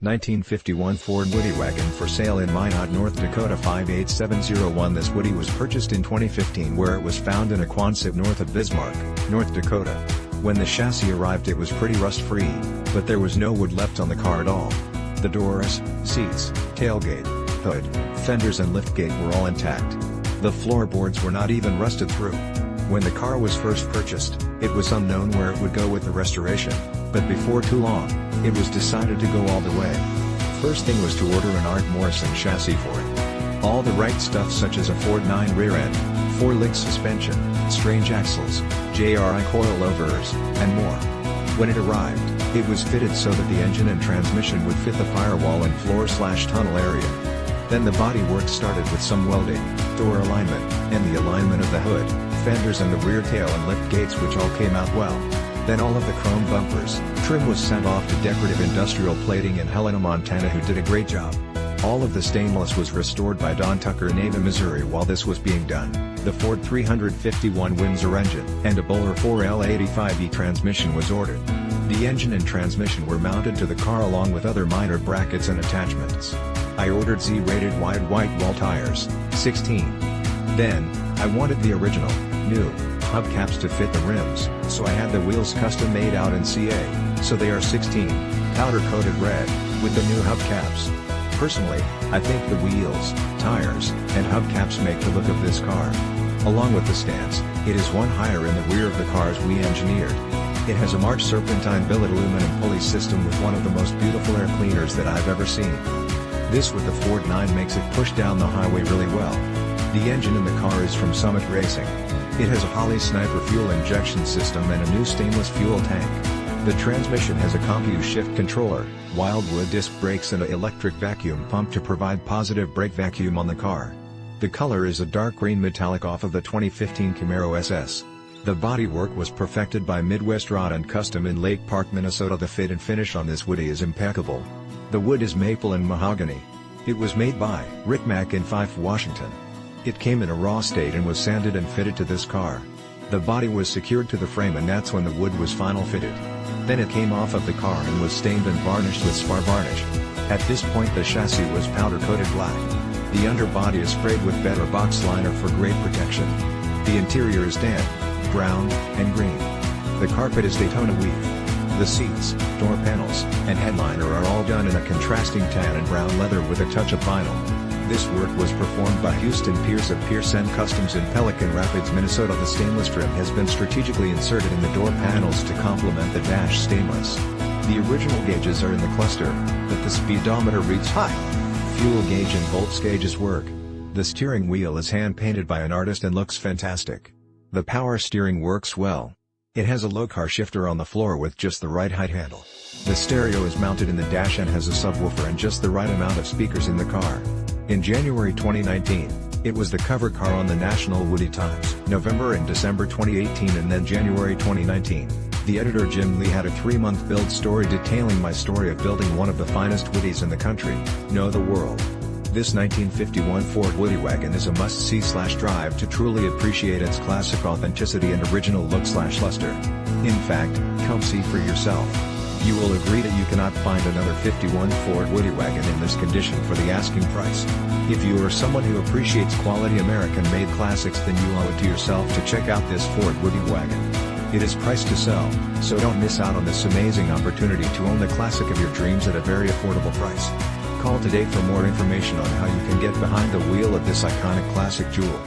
1951 Ford Woodie Wagon for sale in Minot, North Dakota 58701. This Woodie was purchased in 2015 where it was found in a quonset north of Bismarck, North Dakota. When the chassis arrived it was pretty rust-free, but there was no wood left on the car at all. The doors, seats, tailgate, hood, fenders and liftgate were all intact. The floorboards were not even rusted through. When the car was first purchased, it was unknown where it would go with the restoration, but before too long, it was decided to go all the way. First thing was to order an Art Morrison chassis for it. All the right stuff such as a Ford 9 rear end, 4-link suspension, strange axles, JRI coilovers, and more. When it arrived, it was fitted so that the engine and transmission would fit the firewall and floor/tunnel area. Then the bodywork started with some welding, door alignment, and the alignment of the hood, fenders and the rear tail and lift gates, which all came out well. Then all of the chrome bumpers, trim was sent off to Decorative Industrial Plating in Helena, Montana, who did a great job. All of the stainless was restored by Don Tucker in Ava, Missouri. While this was being done, the Ford 351 Windsor engine and a Bowler 4L85E transmission was ordered. The engine and transmission were mounted to the car along with other minor brackets and attachments. I ordered Z-rated wide white wall tires, 16. Then, I wanted the original, new, hubcaps to fit the rims, so I had the wheels custom made out in CA, so they are 16, powder-coated red, with the new hubcaps. Personally, I think the wheels, tires, and hubcaps make the look of this car. Along with the stance, it is one higher in the rear of the cars we engineered. It has a March serpentine billet aluminum pulley system with one of the most beautiful air cleaners that I've ever seen. This with the Ford 9 makes it push down the highway really well. The engine in the car is from Summit Racing. It has a Holley Sniper fuel injection system and a new stainless fuel tank. The transmission has a Compu-shift controller, Wildwood disc brakes and an electric vacuum pump to provide positive brake vacuum on the car. The color is a dark green metallic off of the 2015 Camaro SS. The bodywork was perfected by Midwest Rod & Custom in Lake Park, Minnesota. The fit and finish on this Woodie is impeccable. The wood is maple and mahogany. It was made by Rick Mack in Fife, Washington. It came in a raw state and was sanded and fitted to this car. The body was secured to the frame and that's when the wood was final fitted. Then it came off of the car and was stained and varnished with spar varnish. At this point the chassis was powder coated black. The underbody is sprayed with better box liner for great protection. The interior is tan, brown, and green. The carpet is Daytona Weave. The seats, door panels, and headliner are all done in a contrasting tan and brown leather with a touch of vinyl. This work was performed by Huston Pierce of Pierce-N-Customs in Pelican Rapids, Minnesota. The stainless trim has been strategically inserted in the door panels to complement the dash stainless. The original gauges are in the cluster, but the speedometer reads high. Fuel gauge and volts gauges work. The steering wheel is hand-painted by an artist and looks fantastic. The power steering works well. It has a low-car shifter on the floor with just the right height handle. The stereo is mounted in the dash and has a subwoofer and just the right amount of speakers in the car. In January 2019, it was the cover car on the National Woodie Times. November and December 2018 and then January 2019, the editor Jim Lee had a 3-month build story detailing my story of building one of the finest Woodies in the country, no the world. This 1951 Ford Woodie Wagon is a must-see/drive to truly appreciate its classic authenticity and original look/luster. In fact, come see for yourself. You will agree that you cannot find another 51 Ford Woodie Wagon in this condition for the asking price. If you are someone who appreciates quality American-made classics, then you owe it to yourself to check out this Ford Woodie Wagon. It is priced to sell, so don't miss out on this amazing opportunity to own the classic of your dreams at a very affordable price. Call today for more information on how you can get behind the wheel of this iconic classic jewel.